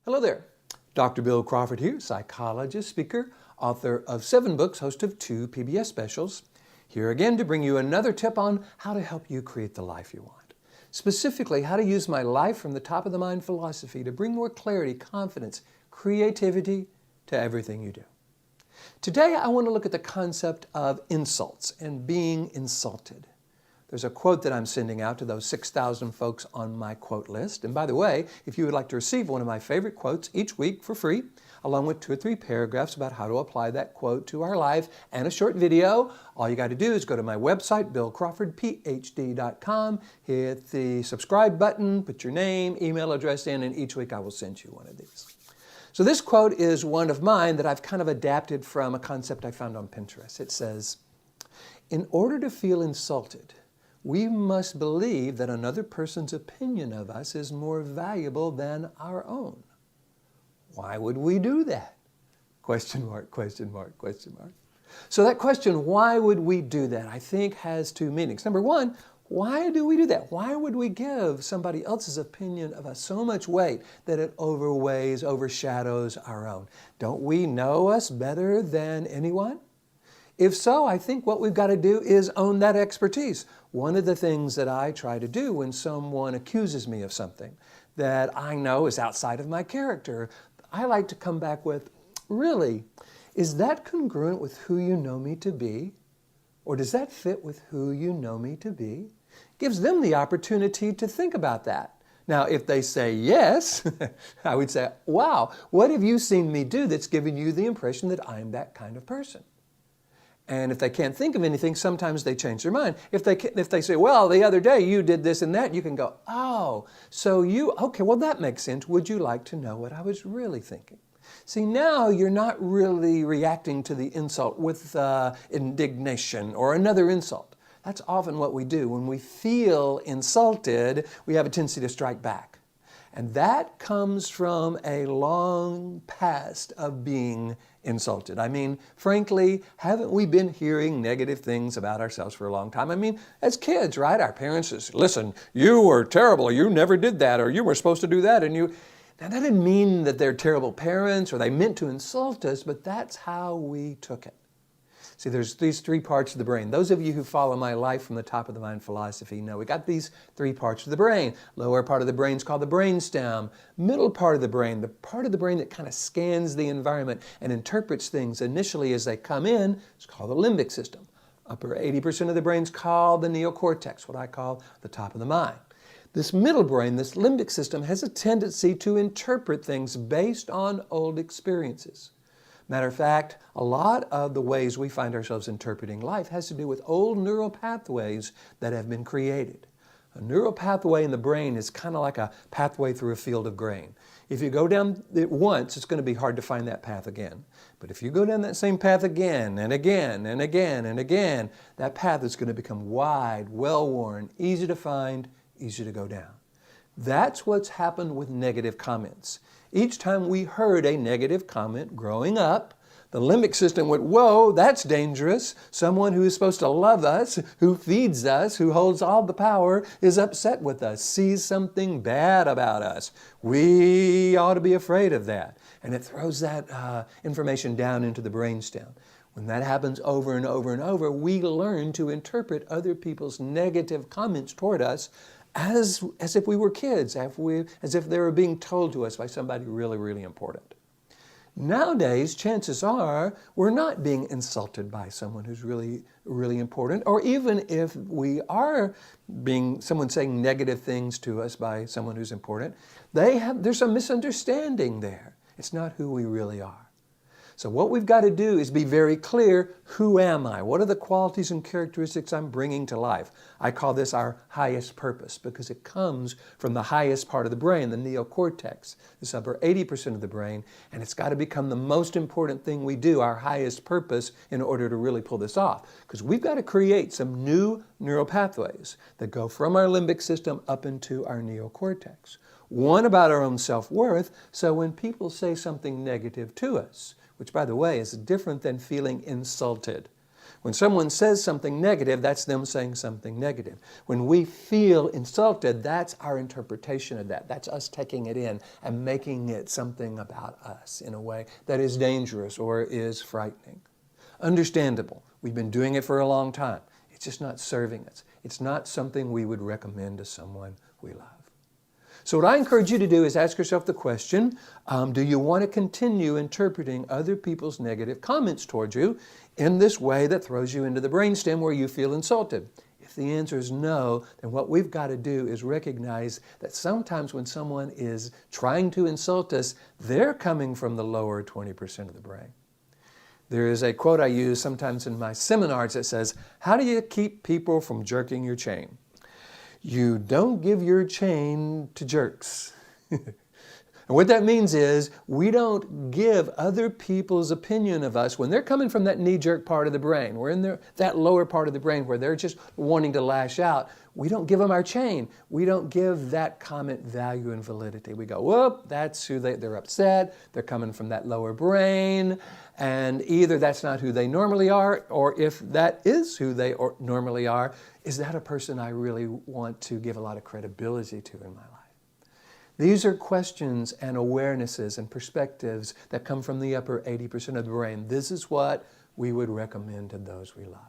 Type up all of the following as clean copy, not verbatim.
Hello there. Dr. Bill Crawford here, psychologist, speaker, author of 7 books, host of 2 PBS specials. Here again to bring you another tip on how to help you create the life you want. Specifically, how to use my life from the top of the mind philosophy to bring more clarity, confidence, creativity to everything you do. Today, I want to look at the concept of insults and being insulted. There's a quote that I'm sending out to those 6,000 folks on my quote list. And by the way, if you would like to receive one of my favorite quotes each week for free, along with 2 or 3 paragraphs about how to apply that quote to our life and a short video, all you got to do is go to my website, billcrawfordphd.com, hit the subscribe button, put your name, email address in, and each week I will send you one of these. So this quote is one of mine that I've kind of adapted from a concept I found on Pinterest. It says, "In order to feel insulted, we must believe that another person's opinion of us is more valuable than our own." Why would we do that? Question mark, question mark, question mark. So that question, why would we do that, I think has 2 meanings. Number one, why do we do that? Why would we give somebody else's opinion of us so much weight that it overshadows our own? Don't we know us better than anyone? If so, I think what we've got to do is own that expertise. One of the things that I try to do when someone accuses me of something that I know is outside of my character, I like to come back with, really, is that congruent with who you know me to be? Or does that fit with who you know me to be? Gives them the opportunity to think about that. Now, if they say yes, I would say, wow, what have you seen me do that's given you the impression that I'm that kind of person? And if they can't think of anything, sometimes they change their mind. If they say, well, the other day you did this and that, you can go, oh, so okay, well, that makes sense. Would you like to know what I was really thinking? See, now you're not really reacting to the insult with indignation or another insult. That's often what we do. When we feel insulted, we have a tendency to strike back. And that comes from a long past of being insulted. I mean, frankly, haven't we been hearing negative things about ourselves for a long time? I mean, as kids, right? Our parents say, listen, you were terrible, you never did that, or you were supposed to do that, and you... Now, that didn't mean that they're terrible parents or they meant to insult us, but that's how we took it. See, there's these 3 parts of the brain. Those of you who follow my life from the top of the mind philosophy know we got these 3 parts of the brain. Lower part of the brain is called the brainstem. Middle part of the brain, the part of the brain that kind of scans the environment and interprets things initially as they come in, is called the limbic system. Upper 80% of the brain is called the neocortex, what I call the top of the mind. This middle brain, this limbic system, has a tendency to interpret things based on old experiences. Matter of fact, a lot of the ways we find ourselves interpreting life has to do with old neural pathways that have been created. A neural pathway in the brain is kind of like a pathway through a field of grain. If you go down it once, it's going to be hard to find that path again. But if you go down that same path again and again and again and again, that path is going to become wide, well-worn, easy to find, easy to go down. That's what's happened with negative comments. Each time we heard a negative comment growing up, the limbic system went, whoa, that's dangerous. Someone who is supposed to love us, who feeds us, who holds all the power, is upset with us, sees something bad about us. We ought to be afraid of that. And it throws that information down into the brainstem. When that happens over and over and over, we learn to interpret other people's negative comments toward us as if we were kids, as if they were being told to us by somebody really, really important. Nowadays, chances are we're not being insulted by someone who's really, really important, or even if we are someone saying negative things to us by someone who's important, there's some misunderstanding there. It's not who we really are. So what we've got to do is be very clear, who am I? What are the qualities and characteristics I'm bringing to life? I call this our highest purpose because it comes from the highest part of the brain, the neocortex, this upper 80% of the brain, and it's got to become the most important thing we do, our highest purpose, in order to really pull this off. Because we've got to create some new neural pathways that go from our limbic system up into our neocortex. One about our own self-worth, so when people say something negative to us, which, by the way, is different than feeling insulted. When someone says something negative, that's them saying something negative. When we feel insulted, that's our interpretation of that. That's us taking it in and making it something about us in a way that is dangerous or is frightening. Understandable. We've been doing it for a long time. It's just not serving us. It's not something we would recommend to someone we love. So what I encourage you to do is ask yourself the question, do you want to continue interpreting other people's negative comments towards you in this way that throws you into the brainstem where you feel insulted? If the answer is no, then what we've got to do is recognize that sometimes when someone is trying to insult us, they're coming from the lower 20% of the brain. There is a quote I use sometimes in my seminars that says, how do you keep people from jerking your chain? You don't give your chain to jerks. And what that means is we don't give other people's opinion of us when they're coming from that knee-jerk part of the brain. We're in that lower part of the brain where they're just wanting to lash out. We don't give them our chain. We don't give that comment value and validity. We go, whoop, that's who they're upset. They're coming from that lower brain. And either that's not who they normally are, or if that is who they normally are, is that a person I really want to give a lot of credibility to in my life? These are questions and awarenesses and perspectives that come from the upper 80% of the brain. This is what we would recommend to those we love.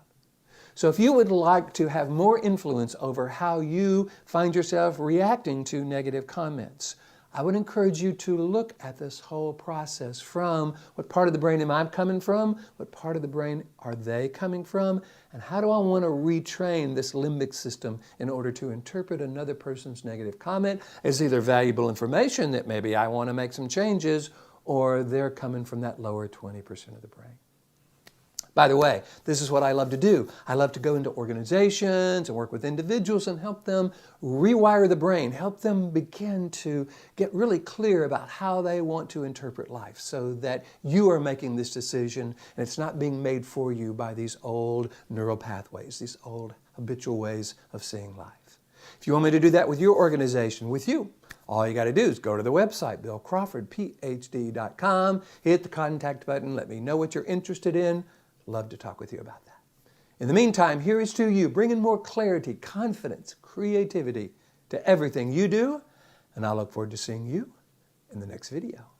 So if you would like to have more influence over how you find yourself reacting to negative comments, I would encourage you to look at this whole process from what part of the brain am I coming from, what part of the brain are they coming from, and how do I want to retrain this limbic system in order to interpret another person's negative comment as either valuable information that maybe I want to make some changes, or they're coming from that lower 20% of the brain. By the way, this is what I love to do. I love to go into organizations and work with individuals and help them rewire the brain, help them begin to get really clear about how they want to interpret life so that you are making this decision and it's not being made for you by these old neural pathways, these old habitual ways of seeing life. If you want me to do that with your organization, with you, all you got to do is go to the website, BillCrawfordPhD.com, hit the contact button, let me know what you're interested in. Love to talk with you about that. In the meantime, here is to you, bringing more clarity, confidence, creativity to everything you do, and I look forward to seeing you in the next video.